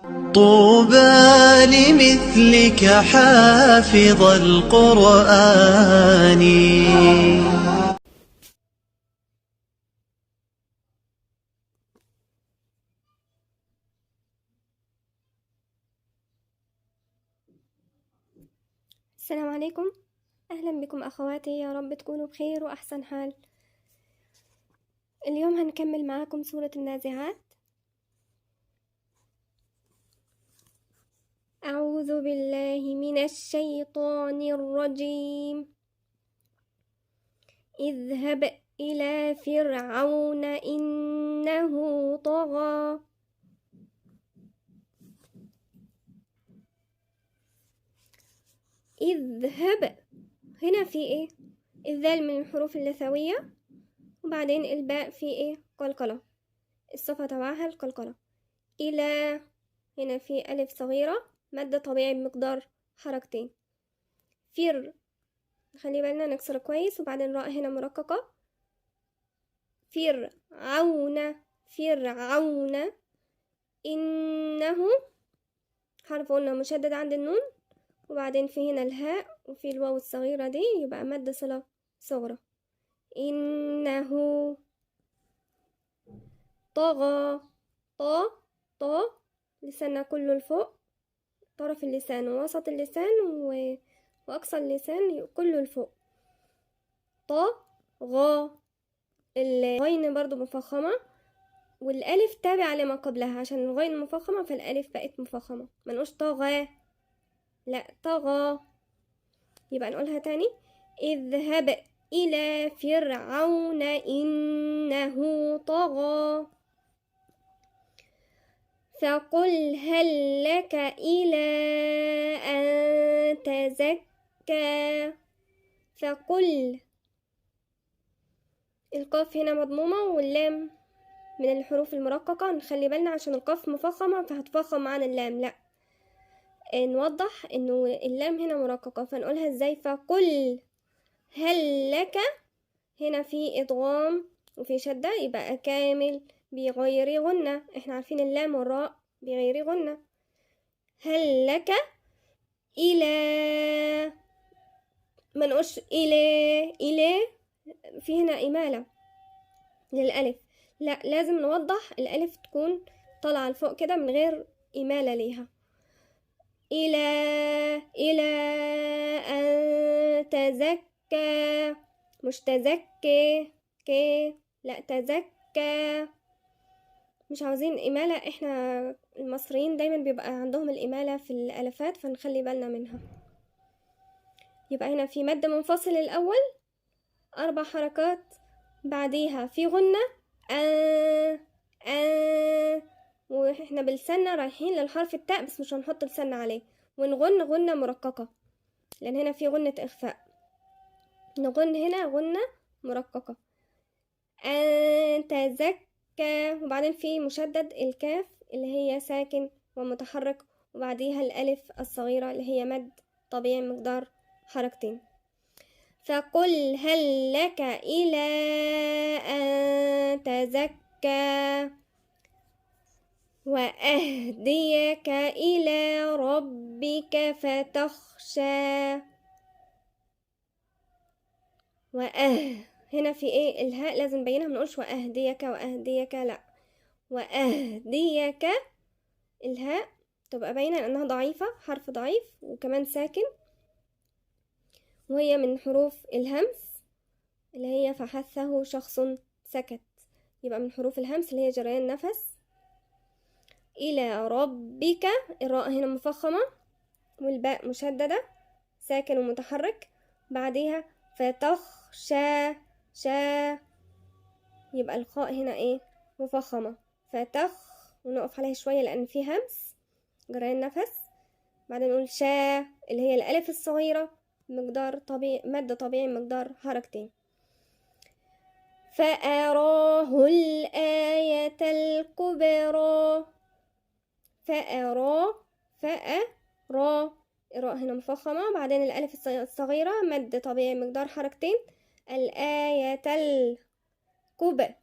طوبى لمثلك حافظ القرآن. السلام عليكم، أهلا بكم أخواتي، يا رب تكونوا بخير وأحسن حال. اليوم هنكمل معاكم سورة النازعات. أعوذ بالله من الشيطان الرجيم. اذهب إلى فرعون إنه طغى. اذهب هنا في ايه؟ الذال من الحروف اللثوية، وبعدين الباء في ايه؟ قلقلة، الصفة تبعها القلقلة. إلى هنا في ألف صغيرة مادة طبيعي بمقدار حركتين. خلي بالنا نكسر كويس، وبعدين راء هنا مرققة. فرعون إنه حرف قلنا مشدد عند النون، وبعدين في هنا الهاء وفي الواو الصغيرة دي، يبقى مادة صلة صغرى. إنه طغى. طا لساننا كله لفوق، طرف اللسان ووسط اللسان وأقصى اللسان كله لفوق. طغى. الغين برضو مفخمة، والألف تابعة لما قبلها، عشان الغين مفخمة فالألف بقت مفخمة، منقولش طغى، لا طغى. يبقى نقولها تاني. اذهب إلى فرعون إنه طغى فقل هل لك إلى أن تزكى. فقل القاف هنا مضمومة واللام من الحروف المرققة، نخلي بالنا عشان القاف مفخمة فهتفخم معانا اللام، لا نوضح انه اللام هنا مرققة، فنقولها ازاي؟ فقل هل لك، هنا في ادغام وفي شدة، يبقى كامل بغير غنة، احنا عارفين اللام والراء بغير غنة. هل لك إلى، ما نقولش إلى في هنا إمالة للألف، لا لازم نوضح الألف تكون طالعة لفوق كده من غير إمالة ليها. إلى أن تزكى، مش تزكي لا تزكى، مش عاوزين إمالة، احنا المصريين دايما بيبقى عندهم الإمالة في الألفات، فنخلي بالنا منها. يبقى هنا في مد منفصل الأول 4 حركات، بعديها في غنة واحنا بالسنة رايحين للحرف التاء، بس مش هنحط السنة عليه، ونغن غنة مرققة لأن هنا في غنة إخفاء، نغن هنا غنة مرققة. أن تزكى، وبعدين في مشدد الكاف اللي هي ساكن ومتحرك، وبعديها الألف الصغيرة اللي هي مد طبيعي مقدار حركتين. فقل هل لك إلى أن تزكى وأهديك إلى ربك فتخشى. هنا في ايه؟ الهاء لازم نبينها، منقولش وأهديك لا، وأهديك الهاء تبقى باينة لأنها ضعيفة، حرف ضعيف وكمان ساكن، وهي من حروف الهمس اللي هي فحثه شخص سكت، يبقى من حروف الهمس اللي هي جريان نفس. إلى ربك، الراء هنا مفخمة والباء مشددة ساكن ومتحرك، بعديها فتخشى يبقى الخاء هنا ايه؟ مفخمة، ونقف عليها شوية لأن في همس جريان نفس، بعدين نقول شا اللي هي الألف الصغيرة مقدار طبيعي، مادة طبيعي مقدار حركتين. فأراه الآية الكبرى. فأرى الراء هنا مفخمة، بعدين الألف الصغيرة مد طبيعي مقدار حركتين. الآية الكب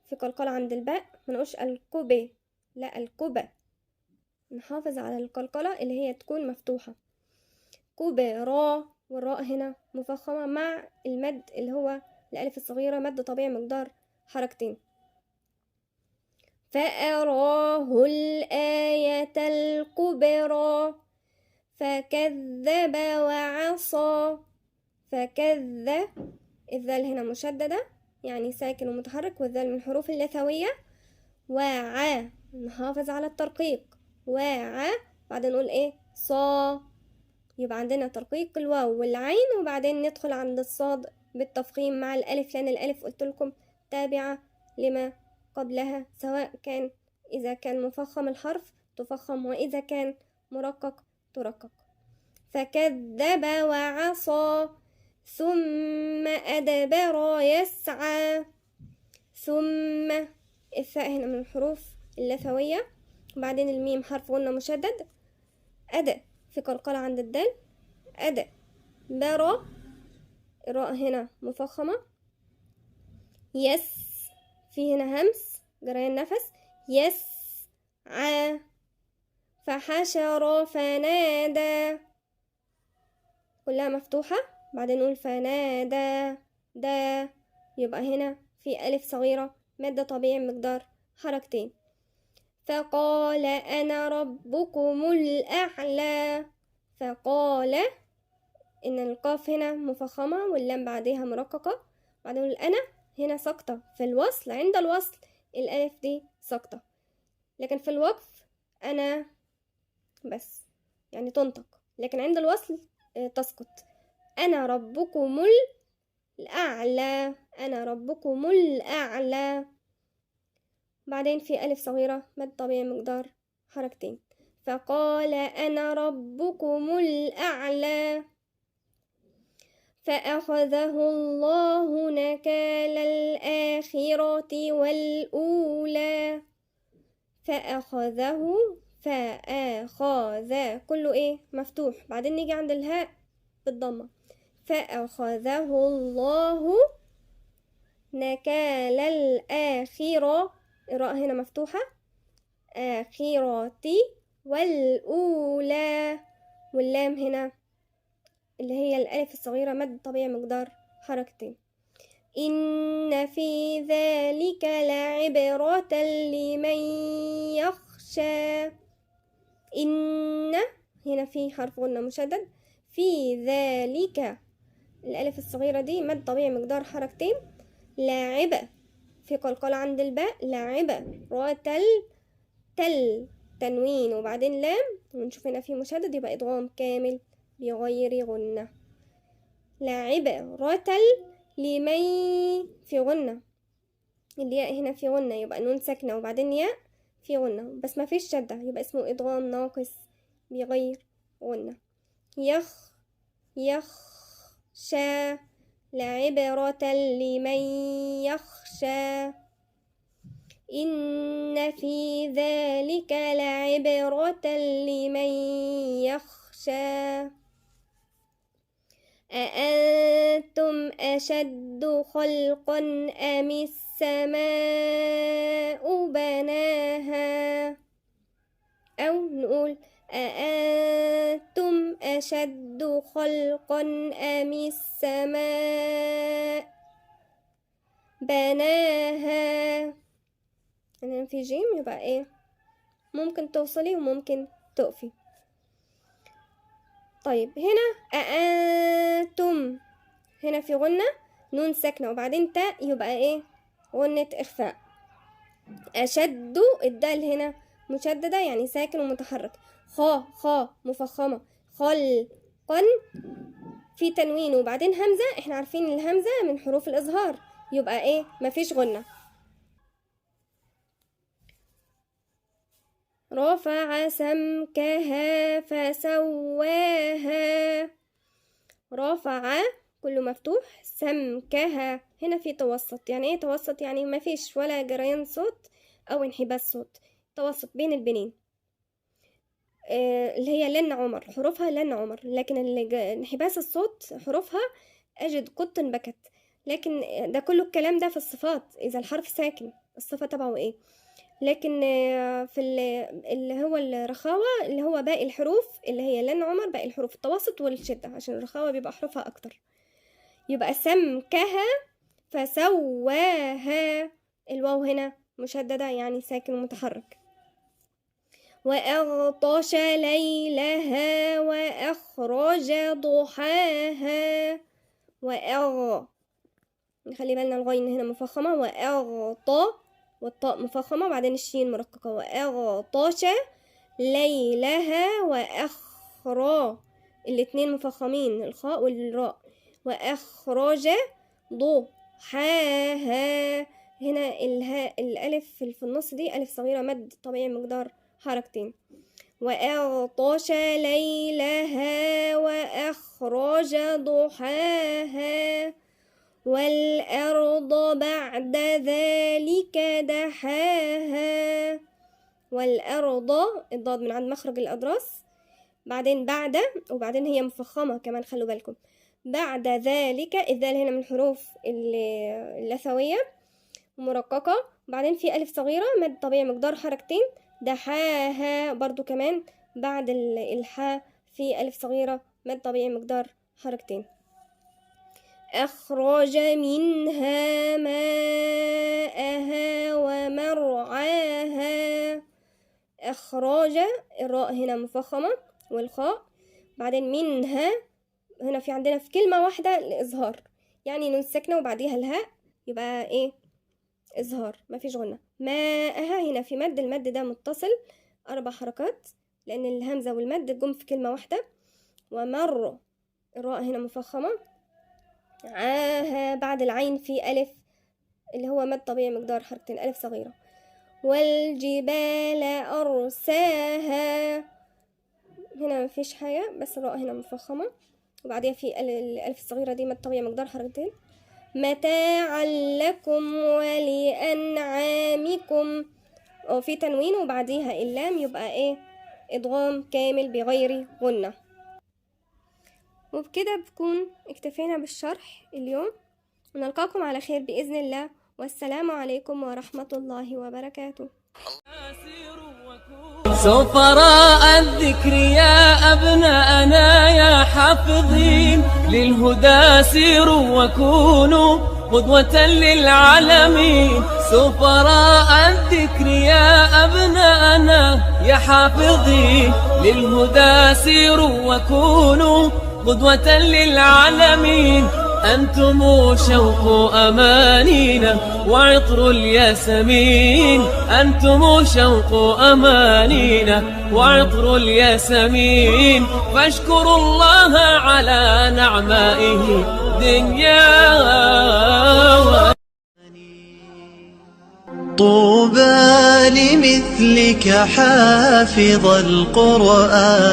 في قلقلة عند الباء، منقولش الكب، لا الكب. نحافظ على القلقلة اللي هي تكون مفتوحة. كبرى، والراء هنا مفخمة مع المد اللي هو الألف الصغيرة، مد طبيعي مقدار حركتين. فأراه الآية الكبرى فكذب وعصى. فكذب، الذال هنا مشددة يعني ساكن ومتحرك، والذال من الحروف اللثوية. وعى، نحافظ على الترقيق. وعى، بعدين نقول ايه؟ صا، يبقى عندنا ترقيق الواو والعين، وبعدين ندخل عند الصاد بالتفخيم مع الألف، لأن الألف قلت لكم تابعة لما قبلها، سواء كان إذا كان مفخم الحرف تفخم، وإذا كان مرقق ترقق. فكذب وعصى ثم أدبر يسعى. ثم، الثاء هنا من الحروف اللثوية، وبعدين الميم حرف غنة مشدد. أدى في قلقلة عند الدال. أدى برا، الراء هنا مفخمة. يس، في هنا همس جريان نفس. يسعى. فحشر فنادى، كلها مفتوحة، بعدين نقول فنادى دا، يبقى هنا في ألف صغيرة مادة طبيعي مقدار حركتين. فقال أنا ربكم الأعلى. فقال، إن القاف هنا مفخمة واللام بعدها مرققة، بعدين نقول أنا هنا ساقطة في الوصل، عند الوصل الألف دي ساقطة، لكن في الوقف أنا بس يعني تنطق، لكن عند الوصل تسقط. أنا ربكم الأعلى. أنا ربكم الأعلى، بعدين في ألف صغيرة مد طبيعي مقدار حركتين. فقال أنا ربكم الأعلى. فأخذه الله نكال الآخرة والأولى. فأخذه، فأخذ كله إيه؟ مفتوح، بعدين نيجي عند الهاء بالضمة. فأخذه الله نكال الآخرة، الراء هنا مفتوحة، آخرة، والأولى، واللام هنا اللي هي الألف الصغيرة مد طبيعي مقدار حركتين. إن في ذلك لعبرة لمن يخشى. إن هنا في حرف غنة مشدد. في ذلك، الألف الصغيرة دي مد طبيعي مقدار حركتين. لاعبة في قلقلة عند الباء. لاعبة، راء تل تنوين وبعدين لام، ونشوف هنا في مشدد يبقى إدغام كامل بغير غنة. لاعبة راء لمن في غنة، الياء هنا في غنة يبقى نون ساكنة وبعدين ياء في غنة، بس ما فيش شدة يبقى اسمه إدغام ناقص بغير غنة. يخشى، لعبرة لمن يخشى. إن في ذلك لعبرة لمن يخشى. أأنتم أشد خلقا أم السماء بناها؟ أو نقول أأنتم أشد خلقا أم السماء بناها. هنا في جيم يبقى ايه؟ ممكن توصلي وممكن تقفي. طيب هنا أأنتم، هنا في غنة نون ساكنة وبعدين تاء يبقى ايه؟ غنة إخفاء. أشد، الدال هنا مشددة يعني ساكن ومتحرك. خا مفخمة. خلقا في تنوين وبعدين همزة، احنا عارفين الهمزة من حروف الإظهار يبقى ايه؟ مفيش غنة. رفع سمكها فسواها. رفع كله مفتوح. سمكها هنا في توسط، يعني ايه توسط؟ يعني ما فيش ولا جريان صوت او انحباس صوت، توسط بين البنين. اللي هي لن عمر، حروفها لن عمر، لكن انحباس الصوت حروفها أجد قط بكت. لكن ده كله الكلام ده في الصفات، إذا الحرف ساكن الصفة تبعه ايه؟ لكن في اللي هو الرخاوة اللي هو باقي الحروف اللي هي لن عمر، باقي الحروف التوسط والشدة، عشان الرخاوة بيبقى حروفها أكتر. يبقى سمكها فسواها، الواو هنا مشددة يعني ساكن ومتحرك. وأغطش ليلها وأخرج ضحاها. نخلي بالنا الغين هنا مفخمة، وأغطى والطاء مفخمة وبعدين الشين مرققة. وأغطش ليلها وأخرى، الاتنين مفخمين الخاء والراء. وأخرج ضحاها، هنا الهاء الألف في النص دي ألف صغيرة مد طبيعي مقدار حركتين. وأغطش ليلها وأخرج ضحاها. والأرض بعد ذلك دحاها. والأرض الضاد من عند مخرج الأضراس، بعدين بعد، وبعدين هي مفخمة كمان خلوا بالكم. بعد ذلك الذال هنا من الحروف اللثوية مرققة، وبعدين في ألف صغيرة مد طبيعي مقدار حركتين. دحاها برضو كمان بعد الحاء في ألف صغيرة مد طبيعي مقدار حركتين. أخرج منها ماءها ومرعاها. أخرج الراء هنا مفخمة والخاء، بعدين منها هنا في عندنا في كلمة واحدة الإظهار، يعني نون ساكنة وبعديها الهاء يبقى إيه إظهار مفيش غنة. ماءها هنا في مد، المد ده متصل 4 حركات لأن الهمزة والمد جم في كلمة واحدة. ومر الراء هنا مفخمة. عاها بعد العين في ألف اللي هو مد طبيعي مقدار حركتين ألف صغيرة. والجبال أرساها، هنا مفيش حاجة بس الراء هنا مفخمة وبعديها في الألف الصغيرة دي مد طبيعي مقدار حركتين. متاعا لكم ولأنعامكم، في تنوين وبعديها اللام يبقى ايه إدغام كامل بغير غنة. وبكده بكون اكتفينا بالشرح اليوم، ونلقاكم على خير بإذن الله، والسلام عليكم ورحمة الله وبركاته. سفراء الذكر يا أبناءنا يا حافظين للهدى سيروا وكونوا قدوة للعالمين. سفراء الذكر يا أبناءنا يا حافظين للهدى سيروا وكونوا قدوة للعالمين. أنتم شوق أمانينا وعطر الياسمين. أنتم شوق أمانينا وعطر الياسمين. فاشكروا الله على نعمائه دنيا. طوبى لمثلك حافظ القرآن.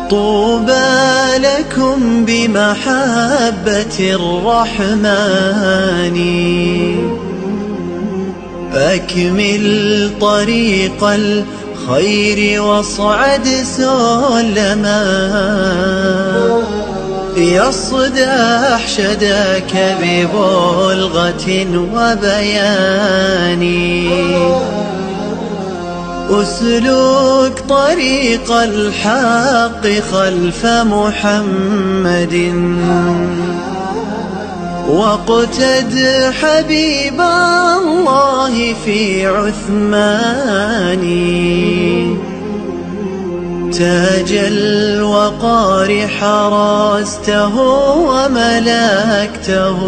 طوبى لكم بمحبة الرحمن. أكمل طريق الخير واصعد سلما. يصدح شداك ببلغة وبيان. أسلك طريق الحق خلف محمد. واقتد حبيب الله في عثمان. تاج الوقار حرسته وملكته.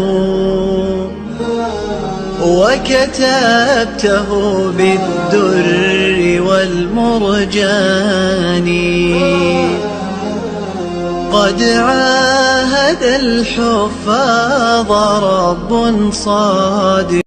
وكتبته بالدر والمرجان. قد عاهد الحفاظ رب صادق.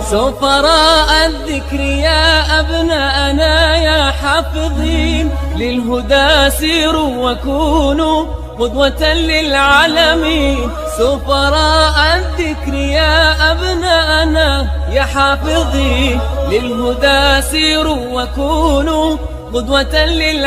سفراء الذكر يا أبناءنا يا حافظين للهدى سيروا وكونوا قدوة للعالمين. سفراء الذكر يا أبناءنا يا حافظين للهدى سيروا وكونوا قدوة للعالمين.